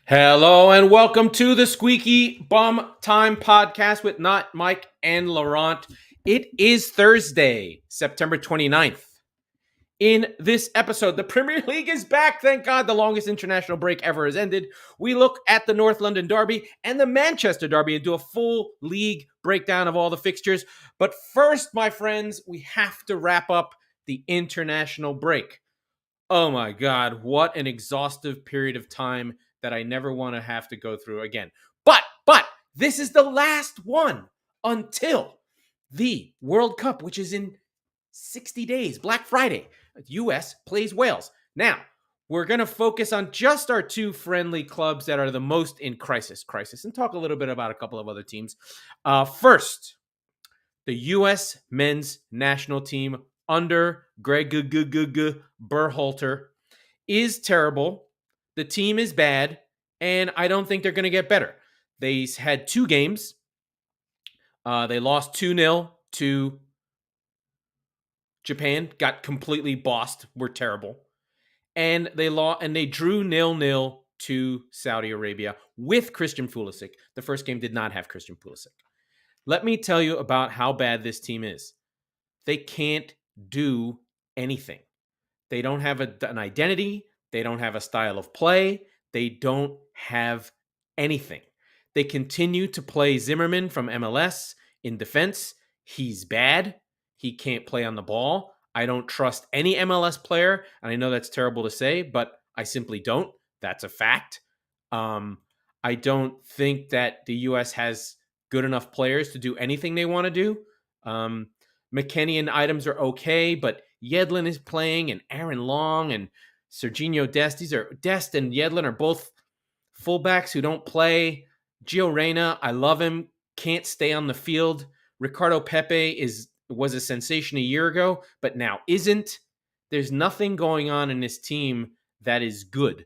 Hello and welcome to the Squeaky Bum Time podcast with Not Mike and Laurent. It is Thursday, September 29th. In this episode, the Premier League is back. Thank God the longest international break ever has ended. We look at the North London Derby and the Manchester Derby and do a full league breakdown of all the fixtures. But first, my friends, we have to wrap up the international break. Oh my God, what an exhaustive period of time that I never want to have to go through again. But this is the last one until the World Cup, which is in 60 days, Black Friday. US plays Wales. Now, we're going to focus on just our two friendly clubs that are the most in crisis, and talk a little bit about a couple of other teams. First, the U.S. men's national team under Greg Berhalter is terrible. The team is bad, and I don't think they're going to get better. They had two games. They lost 2-0 to Japan, got completely bossed, were terrible. And they drew 0-0 to Saudi Arabia with Christian Pulisic. The first game did not have Christian Pulisic. Let me tell you about how bad this team is. They can't do anything. They don't have an identity. They don't have a style of play. They don't have anything. They continue to play Zimmerman from MLS in defense. He's bad. He can't play on the ball. I don't trust any MLS player, and I know that's terrible to say, but I simply don't. That's a fact. I don't think that the U.S. has good enough players to do anything they want to do. McKennie and Items are okay, but Yedlin is playing, and Aaron Long and Serginho Dest. Dest and Yedlin are both fullbacks who don't play. Gio Reyna, I love him, can't stay on the field. Ricardo Pepe was a sensation a year ago, but now isn't. There's nothing going on in this team that is good.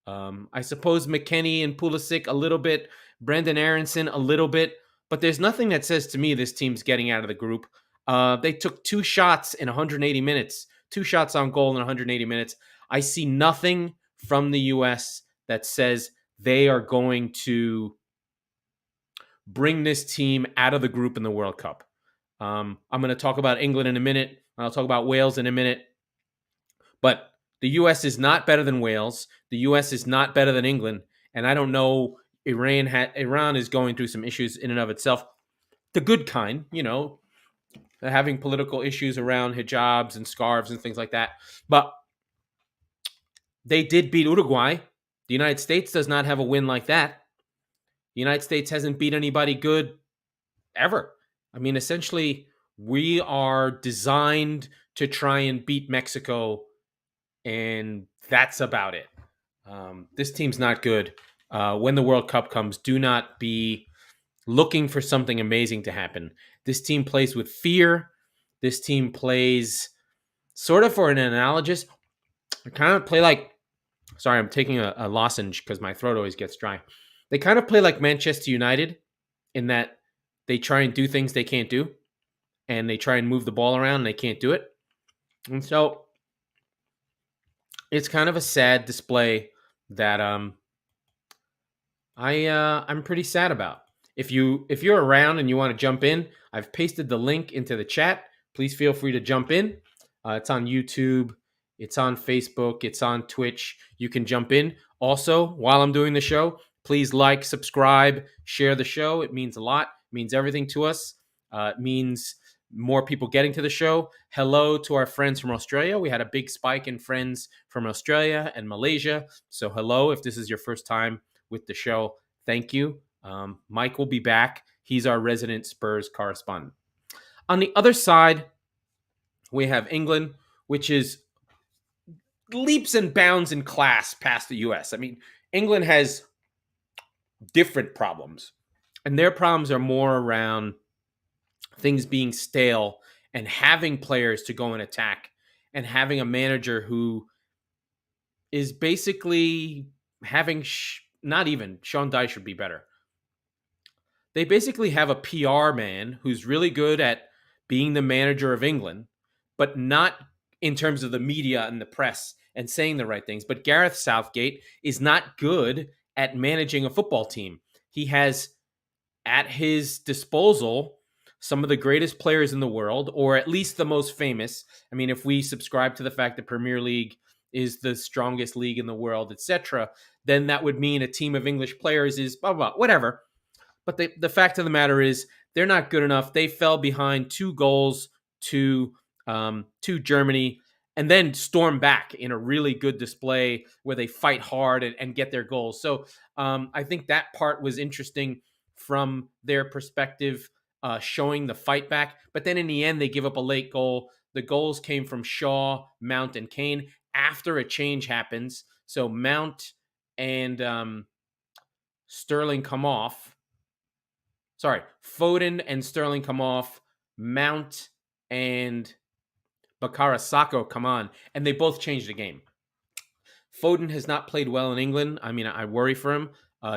I suppose McKennie and Pulisic a little bit, Brendan Aronson a little bit, but there's nothing that says to me this team's getting out of the group. They took 2 shots in 180 minutes, 2 shots on goal in 180 minutes. I see nothing from the U.S. that says they are going to bring this team out of the group in the World Cup. I'm going to talk about England in a minute. I'll talk about Wales in a minute. But the U.S. is not better than Wales. The U.S. is not better than England. And I don't know, Iran is going through some issues in and of itself. The good kind, having political issues around hijabs and scarves and things like that. But they did beat Uruguay. The United States does not have a win like that. The United States hasn't beat anybody good ever. I mean, essentially, we are designed to try and beat Mexico, and that's about it. This team's not good. When the World Cup comes, do not be looking for something amazing to happen. This team plays with fear. This team plays sort of, for an analogous, kind of play like, sorry, I'm taking a lozenge because my throat always gets dry. They kind of play like Manchester United in that they try and do things they can't do, and they try and move the ball around and they can't do it. And so it's kind of a sad display that I'm pretty sad about. If you're around and you want to jump in, I've pasted the link into the chat. Please feel free to jump in. It's on YouTube. It's on Facebook. It's on Twitch. You can jump in. Also, while I'm doing the show, please like, subscribe, share the show. It means a lot. It means everything to us. It means more people getting to the show. Hello to our friends from Australia. We had a big spike in friends from Australia and Malaysia. So hello, if this is your first time with the show, thank you. Mike will be back. He's our resident Spurs correspondent. On the other side, we have England, which is leaps and bounds in class past the U.S. I mean, England has different problems, and their problems are more around things being stale and having players to go and attack and having a manager who is basically having not even Sean Dyche should be better. They basically have a PR man who's really good at being the manager of England, but not in terms of the media and the press and saying the right things. But Gareth Southgate is not good at managing a football team. He has at his disposal some of the greatest players in the world, or at least the most famous. I mean, if we subscribe to the fact that Premier League is the strongest league in the world, etc., then that would mean a team of English players is blah, blah, blah, whatever. But the fact of the matter is they're not good enough. They fell behind 2 goals to Germany and then storm back in a really good display where they fight hard and get their goals. So I think that part was interesting from their perspective, showing the fight back. But then in the end, they give up a late goal. The goals came from Shaw, Mount, and Kane after a change happens. So Mount and Sterling come off. Sorry, Foden and Sterling come off. Mount and Bakara Sako come on, and they both changed the game. Foden has not played well in England. I mean, I worry for him.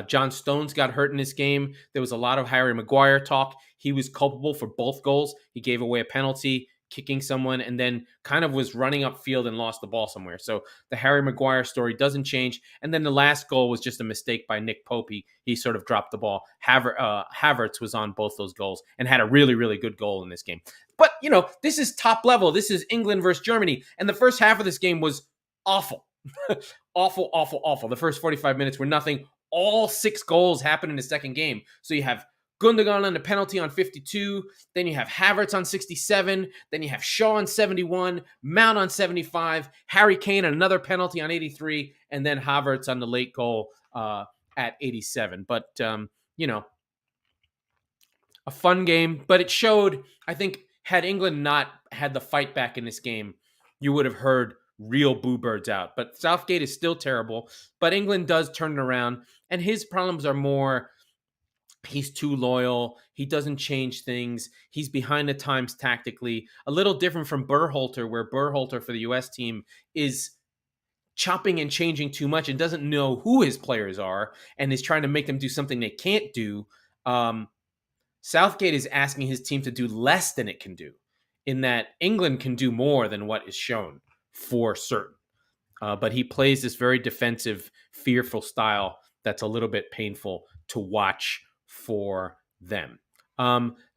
John Stones got hurt in this game. There was a lot of Harry Maguire talk. He was culpable for both goals. He gave away a penalty, kicking someone, and then kind of was running upfield and lost the ball somewhere. So the Harry Maguire story doesn't change. And then the last goal was just a mistake by Nick Pope. He sort of dropped the ball. Havertz was on both those goals and had a really, really good goal in this game. But, you know, this is top level. This is England versus Germany. And the first half of this game was awful. Awful, awful, awful. The first 45 minutes were nothing. All 6 goals happened in the second game. So you have Gundogan on the penalty on 52. Then you have Havertz on 67. Then you have Shaw on 71. Mount on 75. Harry Kane on another penalty on 83. And then Havertz on the late goal at 87. But, you know, a fun game. But it showed, I think, had England not had the fight back in this game, you would have heard real boo birds out. But Southgate is still terrible. But England does turn it around. And his problems are more, he's too loyal. He doesn't change things. He's behind the times tactically. A little different from Berhalter, where Berhalter for the US team is chopping and changing too much and doesn't know who his players are and is trying to make them do something they can't do. Southgate is asking his team to do less than it can do, in that England can do more than what is shown for certain. But he plays this very defensive, fearful style that's a little bit painful to watch for them.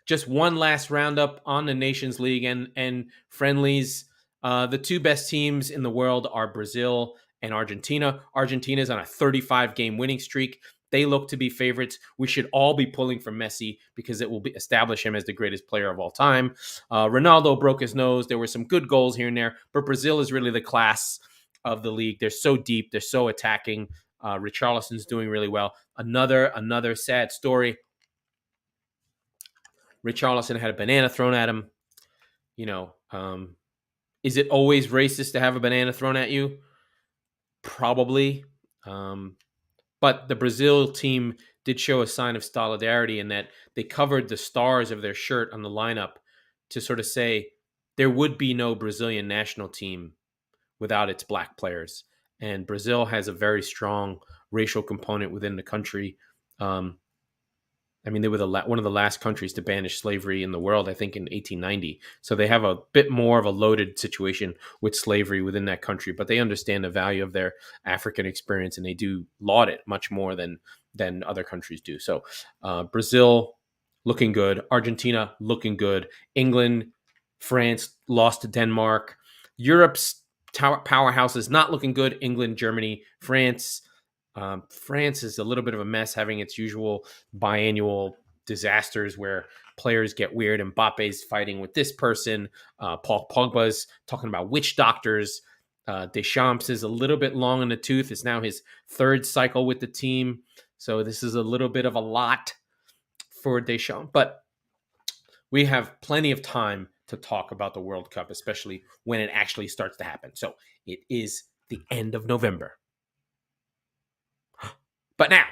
Just one last roundup on the Nations League and friendlies. The 2 best teams in the world are Brazil and Argentina. Argentina's on a 35-game winning streak. They look to be favorites. We should all be pulling for Messi because it will establish him as the greatest player of all time. Ronaldo broke his nose. There were some good goals here and there, but Brazil is really the class of the league. They're so deep. They're so attacking. Richarlison's doing really well. Another sad story. Richarlison had a banana thrown at him. You know, is it always racist to have a banana thrown at you? Probably. But the Brazil team did show a sign of solidarity in that they covered the stars of their shirt on the lineup to sort of say there would be no Brazilian national team without its black players. And Brazil has a very strong racial component within the country. I mean, they were one of the last countries to banish slavery in the world, I think, in 1890. So they have a bit more of a loaded situation with slavery within that country, but they understand the value of their African experience, and they do laud it much more than other countries do. So Brazil looking good. Argentina looking good. England, France lost to Denmark. Europe's powerhouse is not looking good. England, Germany, France. France is a little bit of a mess, having its usual biannual disasters where players get weird. Mbappe's fighting with this person. Paul Pogba's talking about witch doctors. Deschamps is a little bit long in the tooth. It's now his 3rd cycle with the team. So this is a little bit of a lot for Deschamps. But we have plenty of time to talk about the World Cup, especially when it actually starts to happen. So it is the end of November. But now,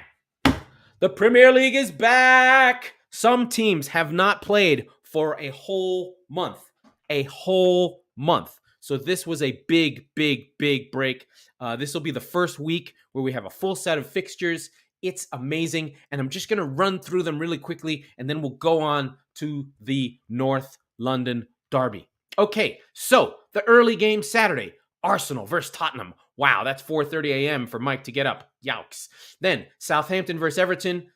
the Premier League is back. Some teams have not played for a whole month. A whole month. So this was a big, big, big break. This will be the first week where we have a full set of fixtures. It's amazing. And I'm just going to run through them really quickly, and then we'll go on to the North London Derby. Okay, so the early game Saturday, Arsenal versus Tottenham. Wow, that's 4:30 a.m. for Mike to get up. Yowks. Then Southampton versus Everton,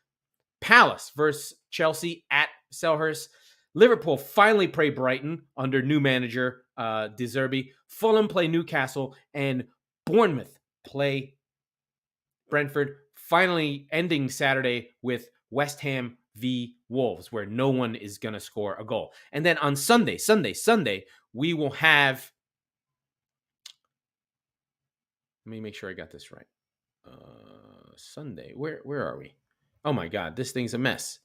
Palace versus Chelsea at Selhurst. Liverpool finally play Brighton under new manager De Zerbi. Fulham play Newcastle, and Bournemouth play Brentford. Finally ending Saturday with West Ham v Wolves, where no one is going to score a goal. And then on Sunday, we will have. Let me make sure I got this right. Sunday, where are we? Oh my God, this thing's a mess.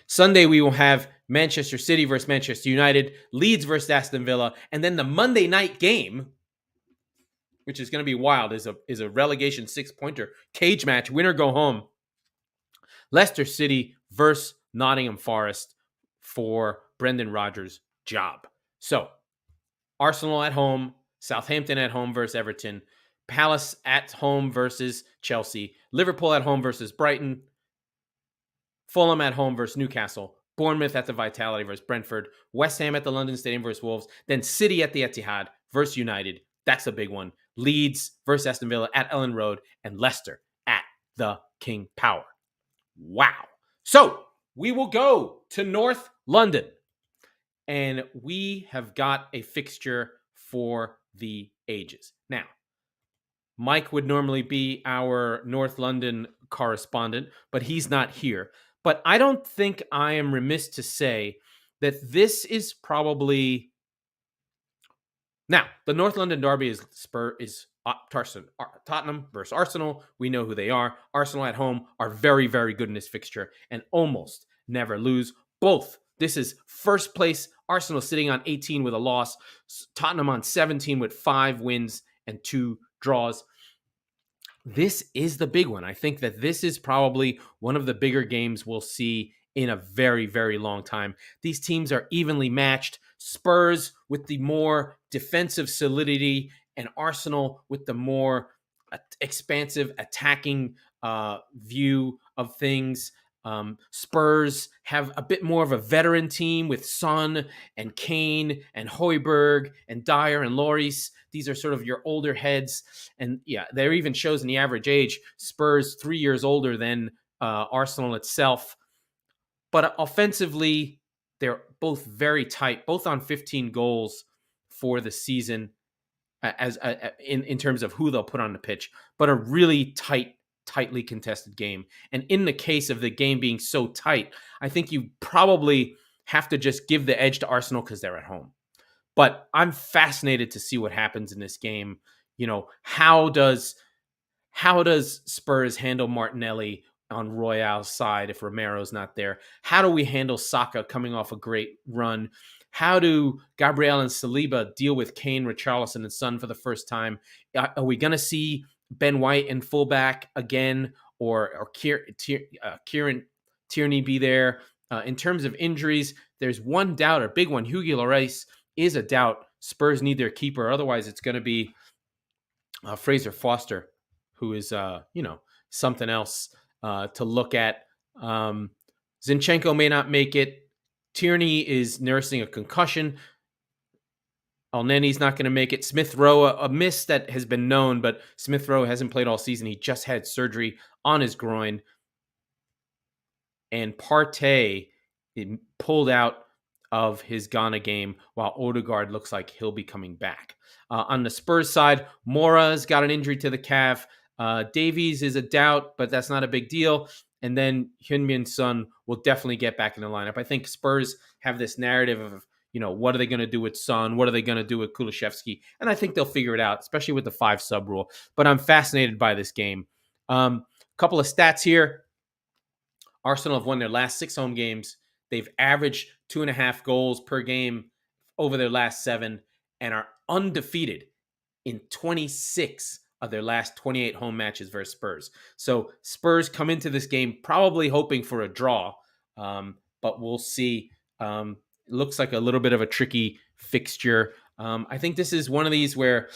Sunday, we will have Manchester City versus Manchester United, Leeds versus Aston Villa, and then the Monday night game, which is going to be wild, is a relegation 6-pointer cage match, winner go home. Leicester City versus Nottingham Forest for Brendan Rodgers' job. So, Arsenal at home, Southampton at home versus Everton, Palace at home versus Chelsea, Liverpool at home versus Brighton, Fulham at home versus Newcastle, Bournemouth at the Vitality versus Brentford, West Ham at the London Stadium versus Wolves, then City at the Etihad versus United. That's a big one. Leeds versus Aston Villa at Ellen Road, and Leicester at the King Power. Wow. So we will go to North London, and we have got a fixture for the ages. Now, Mike would normally be our North London correspondent, but he's not here. But I don't think I am remiss to say that this is probably... Now, the North London derby is Tottenham versus Arsenal. We know who they are. Arsenal at home are very, very good in this fixture and almost never lose. Both. This is first place. Arsenal sitting on 18 with a loss. Tottenham on 17 with 5 wins and 2 draws. This is the big one. I think that this is probably one of the bigger games we'll see in a very, very long time. These teams are evenly matched. Spurs with the more defensive solidity and Arsenal with the more expansive attacking view of things. Spurs have a bit more of a veteran team with Son and Kane and Højbjerg and Dyer and Lloris. These are sort of your older heads. And yeah, there even shows in the average age, Spurs 3 years older than Arsenal itself. But offensively, they're both very tight, both on 15 goals for the season in terms of who they'll put on the pitch, but a really tightly contested game. And in the case of the game being so tight, I think you probably have to just give the edge to Arsenal because they're at home. But I'm fascinated to see what happens in this game. You know, how does Spurs handle Martinelli on Royale's side if Romero's not there? How do we handle Saka coming off a great run? How do Gabriel and Saliba deal with Kane, Richarlison, and Son for the first time? Are we going to see Ben White in fullback again, or Kieran Tierney be there? In terms of injuries, there's one doubt, or big one. Hugo Lloris is a doubt. Spurs need their keeper. Otherwise, it's going to be Fraser Foster, who is, something else to look at. Zinchenko may not make it. Tierney is nursing a concussion. Elneny's not going to make it. Smith Rowe, a miss that has been known, but Smith Rowe hasn't played all season. He just had surgery on his groin. And Partey pulled out of his Ghana game, while Odegaard looks like he'll be coming back. On the Spurs side, Mora's got an injury to the calf. Davies is a doubt, but that's not a big deal. And then Heung-min Son will definitely get back in the lineup. I think Spurs have this narrative of, what are they going to do with Son? What are they going to do with Kulusevski? And I think they'll figure it out, especially with the 5-sub rule. But I'm fascinated by this game. Couple of stats here. Arsenal have won their last 6 home games. They've averaged 2.5 goals per game over their last 7 and are undefeated in 26 of their last 28 home matches versus Spurs. So Spurs come into this game probably hoping for a draw, but we'll see. Looks like a little bit of a tricky fixture. I think this is one of these where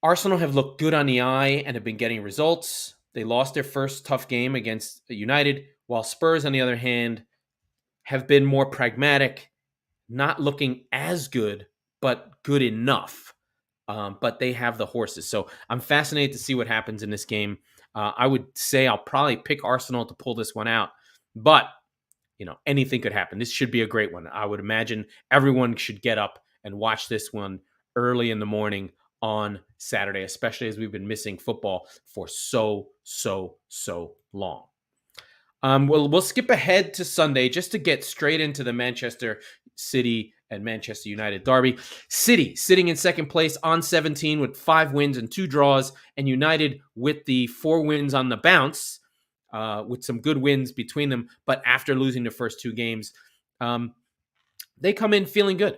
Arsenal have looked good on the eye and have been getting results. They lost their first tough game against United, while Spurs, on the other hand, have been more pragmatic, not looking as good, but good enough. but they have the horses. So I'm fascinated to see what happens in this game. I would say I'll probably pick Arsenal to pull this one out, but anything could happen. This should be a great one. I would imagine everyone should get up and watch this one early in the morning on Saturday, especially as we've been missing football for so long. We'll skip ahead to Sunday just to get straight into the Manchester City and Manchester United derby. City sitting in second place on 17 with 5 wins and 2 draws, and United with the 4 wins on the bounce, with some good wins between them. But after losing the first 2 games, they come in feeling good.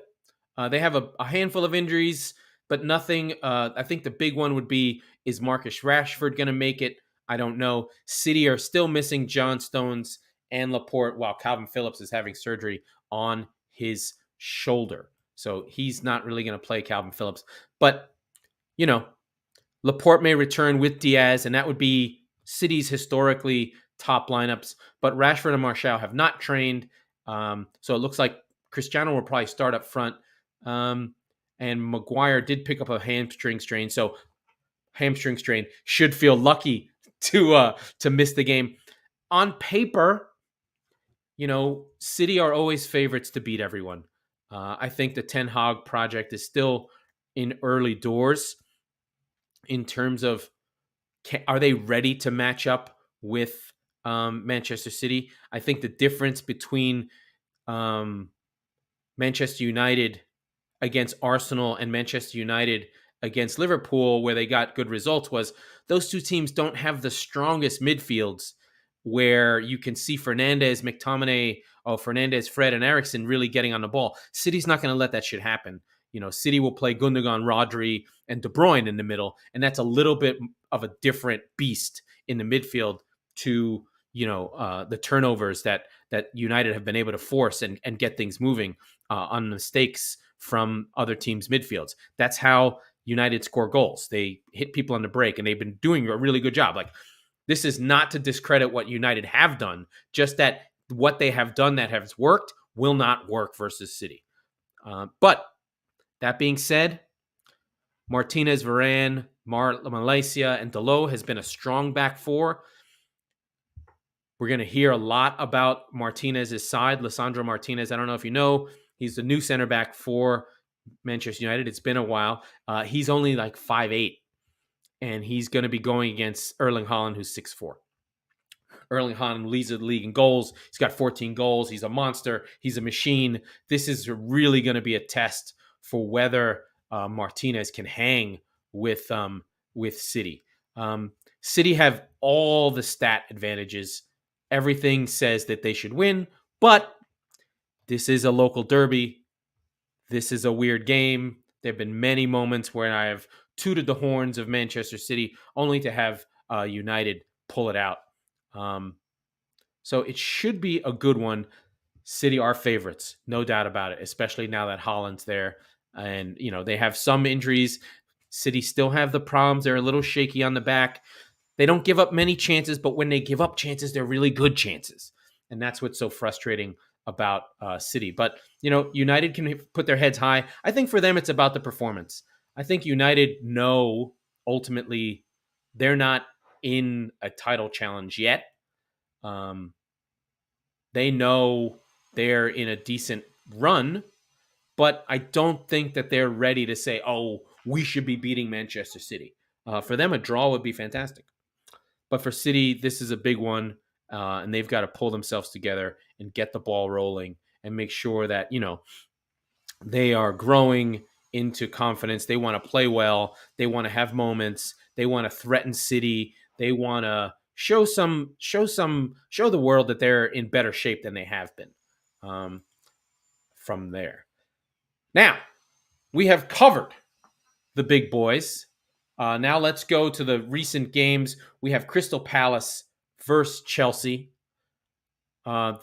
They have a handful of injuries, but nothing. I think the big one would be, is Marcus Rashford going to make it? I don't know. City are still missing John Stones and Laporte, while Calvin Phillips is having surgery on his shoulder. So he's not really going to play, Calvin Phillips. But, Laporte may return with Diaz, and that would be City's historically top lineups. But Rashford and Martial have not trained. So it looks like Cristiano will probably start up front. And Maguire did pick up a hamstring strain. So hamstring strain should feel lucky to miss the game. On paper, City are always favorites to beat everyone. I think the Ten Hag project is still in early doors in terms of, are they ready to match up with Manchester City? I think the difference between Manchester United against Arsenal and Manchester United against Liverpool, where they got good results, was those 2 teams don't have the strongest midfields where you can see Fernandes, McTominay, Fernandes, Fred, and Eriksen really getting on the ball. City's not going to let that shit happen. City will play Gundogan, Rodri, and De Bruyne in the middle, and that's a little bit of a different beast in the midfield to the turnovers that United have been able to force and get things moving on mistakes from other teams' midfields. That's how United score goals. They hit people on the break, and they've been doing a really good job. Like, this is not to discredit what United have done, just that what they have done that has worked will not work versus City. But that being said, Martinez, Varane, Malaysia, and Dalot has been a strong back four. We're going to hear a lot about Martinez's side, Lisandro Martinez. I don't know if you know, he's the new center back for Manchester United. It's been a while. He's only like 5'8", and he's going to be going against Erling Haaland, who's 6'4". Erling Haaland leads the league in goals. He's got 14 goals. He's a monster. He's a machine. This is really going to be a test for whether Martinez can hang with City. City have all the stat advantages. Everything says that they should win, but this is a local derby. This is a weird game. There have been many moments where I have tooted the horns of Manchester City only to have United pull it out. So it should be a good one. City are favorites, no doubt about it, especially now that Haaland's there. And, they have some injuries. City still have the problems. They're a little shaky on the back. They don't give up many chances, but when they give up chances, they're really good chances. And that's what's so frustrating about City. But, United can put their heads high. I think for them, it's about the performance. I think United know ultimately they're not in a title challenge yet. They know they're in a decent run, but I don't think that they're ready to say, oh, we should be beating Manchester City. For them, a draw would be fantastic. But for City, this is a big one, and they've got to pull themselves together and get the ball rolling and make sure that, they are growing into confidence. They want to play well. They want to have moments. They want to threaten City. They want to show the world that they're in better shape than they have been from there. Now, we have covered the big boys. Now let's go to the recent games. We have Crystal Palace versus Chelsea.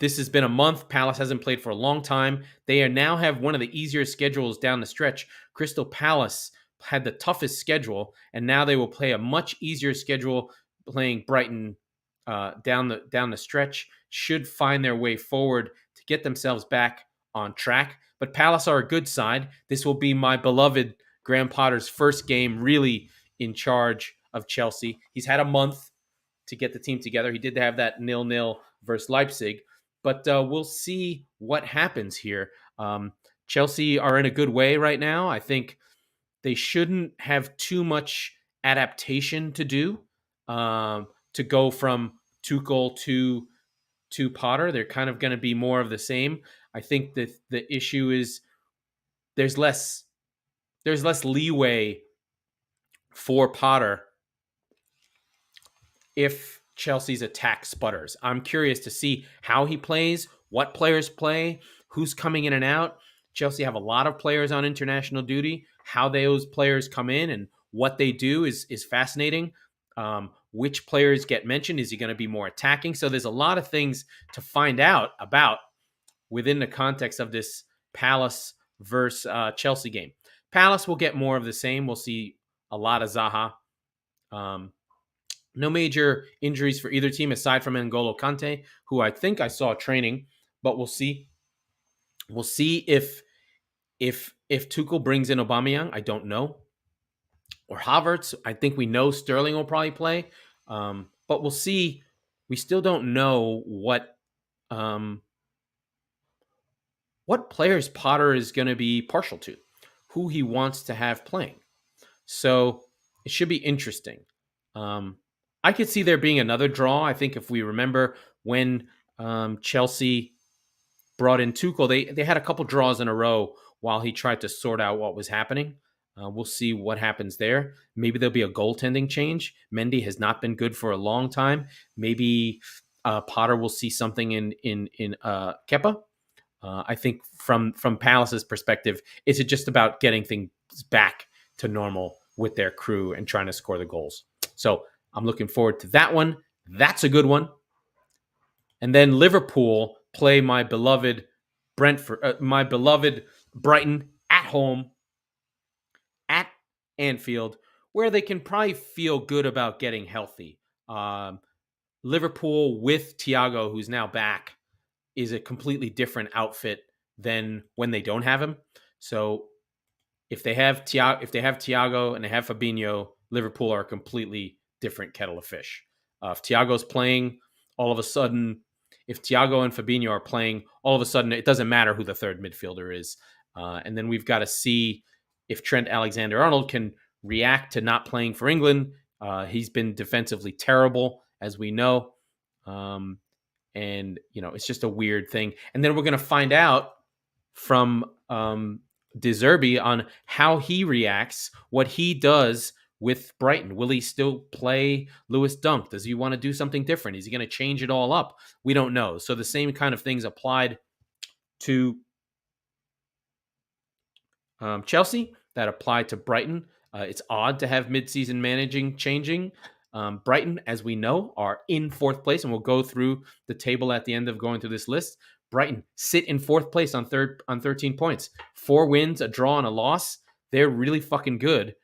This has been a month. Palace hasn't played for a long time. They now have one of the easier schedules down the stretch. Crystal Palace had the toughest schedule, and now they will play a much easier schedule playing Brighton down the stretch. Should find their way forward to get themselves back on track. But Palace are a good side. This will be my beloved Graham Potter's first game really in charge of Chelsea. He's had a month to get the team together. He did have that 0-0 versus Leipzig, but we'll see what happens here. Chelsea are in a good way right now. I think they shouldn't have too much adaptation to do to go from Tuchel to Potter. They're kind of going to be more of the same. I think that the issue is there's less leeway for Potter if Chelsea's attack sputters. I'm curious to see how he plays, what players play, who's coming in and out. Chelsea have a lot of players on international duty. How those players come in and what they do is fascinating. Which players get mentioned? Is he going to be more attacking? So there's a lot of things to find out about within the context of this Palace versus Chelsea game. Palace will get more of the same. We'll see a lot of Zaha. No major injuries for either team aside from N'Golo Kante, who I think I saw training, but we'll see. We'll see if Tuchel brings in Aubameyang. I don't know. Or Havertz. I think we know Sterling will probably play, but we'll see. We still don't know what players Potter is going to be partial to, who he wants to have playing. So it should be interesting. I could see there being another draw. I think if we remember when Chelsea brought in Tuchel, they had a couple draws in a row while he tried to sort out what was happening. We'll see what happens there. Maybe there'll be a goaltending change. Mendy has not been good for a long time. Maybe Potter will see something in Kepa. I think from Palace's perspective, it's just about getting things back to normal with their crew and trying to score the goals. So I'm looking forward to that one. That's a good one. And then Liverpool play my beloved Brighton at home at Anfield, where they can probably feel good about getting healthy. Liverpool with Thiago, who's now back, is a completely different outfit than when they don't have him. So if they have Thiago and they have Fabinho, Liverpool are a completely different kettle of fish. If Thiago's playing, all of a sudden, if Thiago and Fabinho are playing, all of a sudden it doesn't matter who the third midfielder is. And then we've got to see if Trent Alexander-Arnold can react to not playing for England. He's been defensively terrible, as we know. And, it's just a weird thing. And then we're going to find out from De Zerbi on how he reacts, what he does with Brighton. Will he still play Lewis Dunk? Does he want to do something different? Is he going to change it all up? We don't know. So the same kind of things applied to Chelsea that apply to Brighton. It's odd to have midseason managing changing. Brighton, as we know, are in fourth place, and we'll go through the table at the end of going through this list. Brighton sit in fourth place on 13 points. 4 wins, a draw, and a loss. They're really fucking good.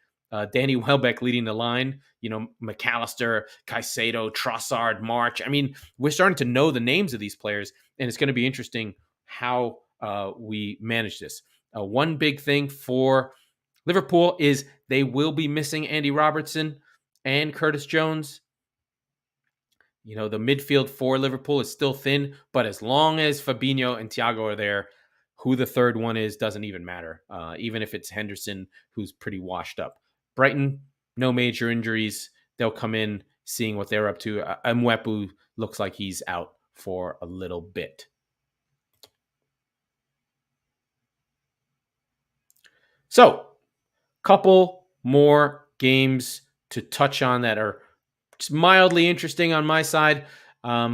Danny Welbeck leading the line. McAllister, Caicedo, Trossard, March. I mean, we're starting to know the names of these players, and it's going to be interesting how we manage this. One big thing for Liverpool is they will be missing Andy Robertson and Curtis Jones. The midfield for Liverpool is still thin, but as long as Fabinho and Thiago are there, who the third one is doesn't even matter, even if it's Henderson, who's pretty washed up. Brighton, no major injuries. They'll come in seeing what they're up to. Mwepu looks like he's out for a little bit. So, couple more games to touch on that are just mildly interesting on my side.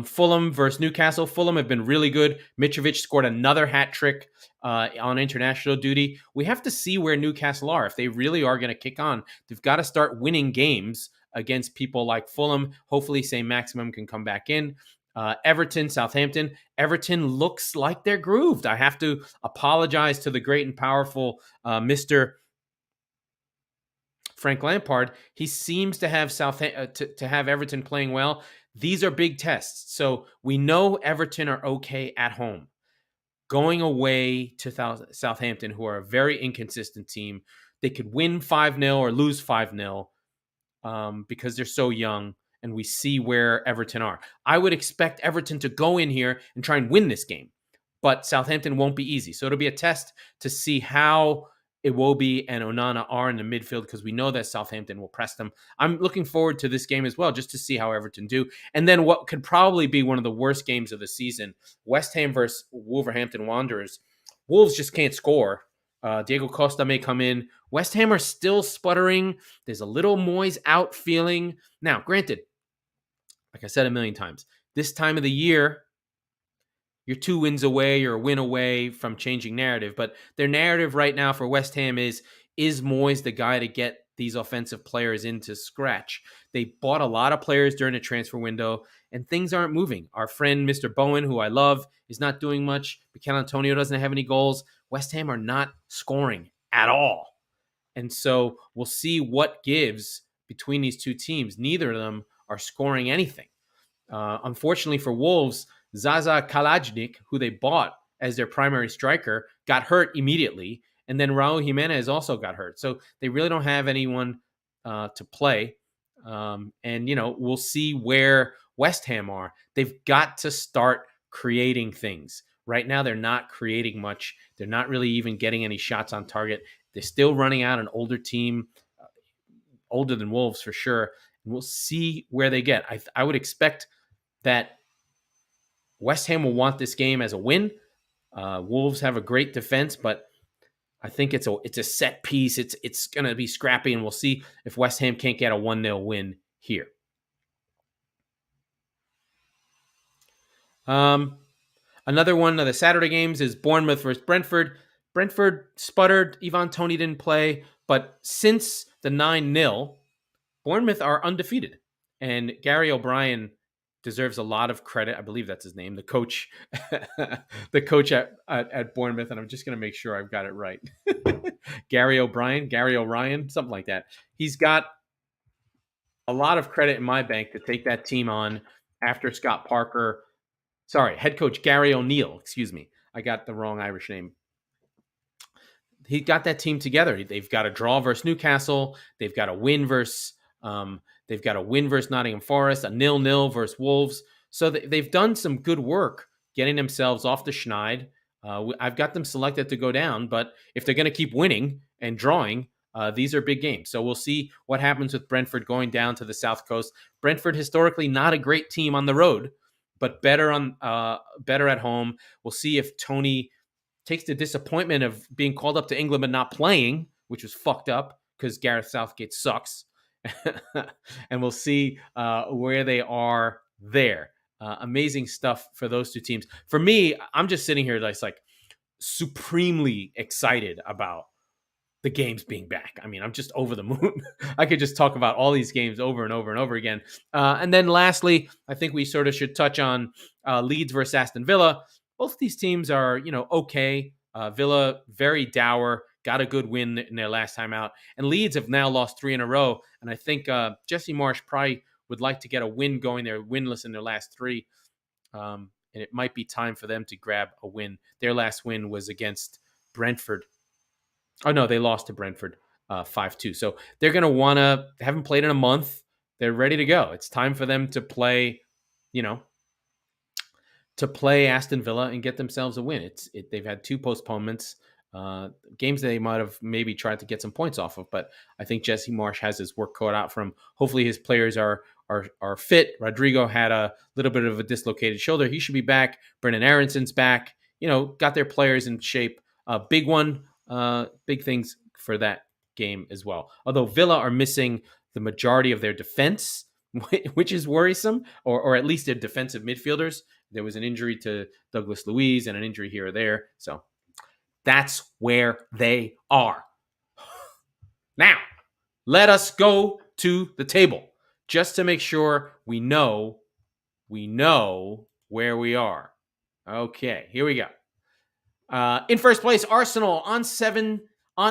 Fulham versus Newcastle. Fulham have been really good. Mitrovic scored another hat trick on international duty. We have to see where Newcastle are. If they really are going to kick on, they've got to start winning games against people like Fulham. Hopefully, St. Maximum can come back in. Everton, Southampton. Everton looks like they're grooved. I have to apologize to the great and powerful Mr. Frank Lampard. He seems to have to have Everton playing well. These are big tests. So we know Everton are okay at home. Going away to Southampton, who are a very inconsistent team, They could win 5-0 or lose 5-0 because they're so young, and we see where Everton are. I would expect Everton to go in here and try and win this game, but Southampton won't be easy. So it'll be a test to see how Iwobi and Onana are in the midfield, because we know that Southampton will press them. I'm looking forward to this game as well, just to see how Everton do. And then what could probably be one of the worst games of the season, West Ham versus Wolverhampton Wanderers. Wolves just can't score. Diego Costa may come in. West Ham are still sputtering. There's a little Moyes out feeling. Now, granted, like I said a million times, this time of the year, you're 2 wins away, you're a win away from changing narrative. But their narrative right now for West Ham is Moyes the guy to get these offensive players into scratch? They bought a lot of players during the transfer window, and things aren't moving. Our friend, Mr. Bowen, who I love, is not doing much. Mikel Antonio doesn't have any goals. West Ham are not scoring at all. And so we'll see what gives between these two teams. Neither of them are scoring anything. Unfortunately for Wolves, Zaza Kalajnik, who they bought as their primary striker, got hurt immediately. And then Raul Jimenez also got hurt. So they really don't have anyone to play. And, we'll see where West Ham are. They've got to start creating things. Right now, they're not creating much. They're not really even getting any shots on target. They're still running out an older team, older than Wolves for sure. And we'll see where they get. I would expect that West Ham will want this game as a win. Wolves have a great defense, but I think it's a set piece. It's going to be scrappy, and we'll see if West Ham can't get a 1-0 win here. Another one of the Saturday games is Bournemouth versus Brentford. Brentford sputtered. Ivan Toney didn't play, but since the 9-0, Bournemouth are undefeated, and Gary O'Brien deserves a lot of credit. I believe that's his name, the coach, the coach at Bournemouth. And I'm just going to make sure I've got it right. Gary O'Ryan, something like that. He's got a lot of credit in my bank to take that team on after head coach Gary O'Neill. Excuse me. I got the wrong Irish name. He got that team together. They've got a draw versus Newcastle. They've got a win versus Nottingham Forest, a 0-0 versus Wolves. So they've done some good work getting themselves off the schneid. I've got them selected to go down, but if they're going to keep winning and drawing, these are big games. So we'll see what happens with Brentford going down to the South Coast. Brentford, historically not a great team on the road, but better at home. We'll see if Toney takes the disappointment of being called up to England but not playing, which was fucked up because Gareth Southgate sucks. And we'll see where they are there. Amazing stuff for those two teams. For me, I'm just sitting here like supremely excited about the games being back. I mean, I'm just over the moon. I could just talk about all these games over and over and over again. And then lastly, I think we sort of should touch on Leeds versus Aston Villa. Both of these teams are, okay. Villa, very dour, got a good win in their last time out. And Leeds have now lost 3 in a row. And I think Jesse Marsch probably would like to get a win going. They're winless in their last 3. And it might be time for them to grab a win. Their last win was against Brentford. Oh, no, they lost to Brentford 5-2. So they're going to want to, they haven't played in a month. They're ready to go. It's time for them to play, Aston Villa and get themselves a win. They've had 2 postponements, games they might have maybe tried to get some points off of, but I think Jesse Marsch has his work cut out for him. Hopefully his players are fit. Rodrigo had a little bit of a dislocated shoulder. He should be back. Brendan Aronson's back. Got their players in shape. Big one. Big things for that game as well. Although Villa are missing the majority of their defense, which is worrisome, or at least their defensive midfielders. There was an injury to Douglas Luiz and an injury here or there. So that's where they are. Now, let us go to the table just to make sure we know where we are. Okay, here we go. In first place, Arsenal on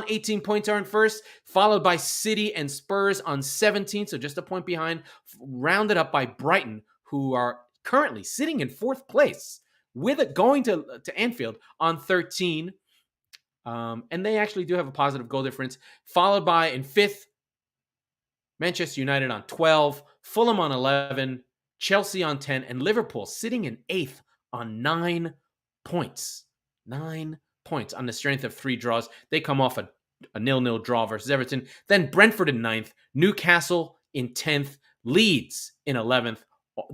18 points are in first, followed by City and Spurs on 17, so just a point behind, rounded up by Brighton, who are currently sitting in fourth place with it going to Anfield on 13. And they actually do have a positive goal difference, followed by in fifth, Manchester United on 12, Fulham on 11, Chelsea on 10, and Liverpool sitting in eighth on 9 points. 9 points on the strength of 3 draws. They come off a 0-0 draw versus Everton. Then Brentford in 9th, Newcastle in 10th, Leeds in 11th.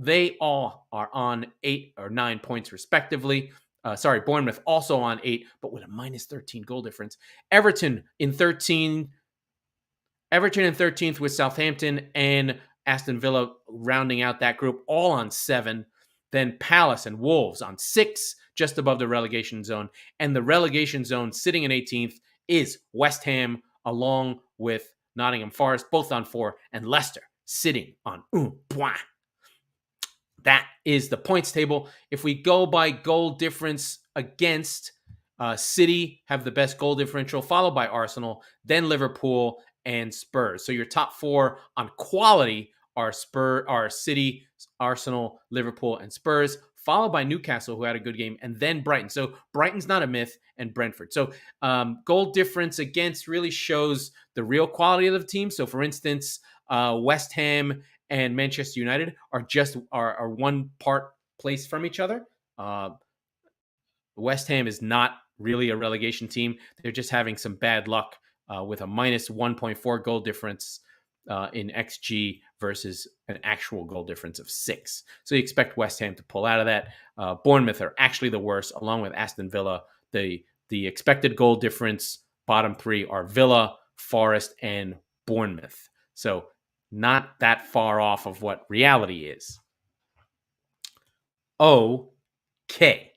They all are on 8 or 9 points respectively. Bournemouth also on 8, but with a minus 13 goal difference. Everton in 13th with Southampton and Aston Villa rounding out that group, all on 7. Then Palace and Wolves on 6, just above the relegation zone. And the relegation zone sitting in 18th is West Ham, along with Nottingham Forest, both on 4, and Leicester sitting on 1 point. That is the points table. If we go by goal difference against, City have the best goal differential, followed by Arsenal, then Liverpool and Spurs. So your top 4 on quality are City, Arsenal, Liverpool, and Spurs, followed by Newcastle, who had a good game, and then Brighton. So Brighton's not a myth, and Brentford. So goal difference against really shows the real quality of the team. So for instance, West Ham and Manchester United are 1 part place from each other. West Ham is not really a relegation team. They're just having some bad luck with a minus 1.4 goal difference in XG versus an actual goal difference of 6. So you expect West Ham to pull out of that. Bournemouth are actually the worst, along with Aston Villa. The expected goal difference, bottom 3 are Villa, Forest, and Bournemouth. So not that far off of what reality is. Okay.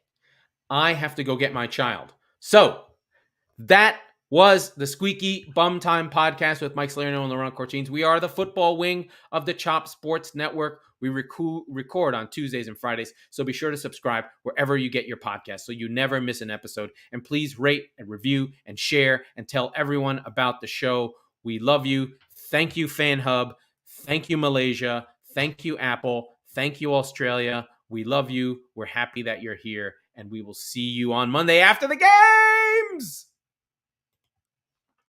I have to go get my child. So that was the Squeaky Bum Time podcast with Mike Salerno and Laurent Cortines. We are the football wing of the Chop Sports Network. We record on Tuesdays and Fridays, so be sure to subscribe wherever you get your podcast so you never miss an episode. And please rate and review and share and tell everyone about the show. We love you. Thank you, FanHub. Thank you, Malaysia. Thank you, Apple. Thank you, Australia. We love you. We're happy that you're here, and we will see you on Monday after the games.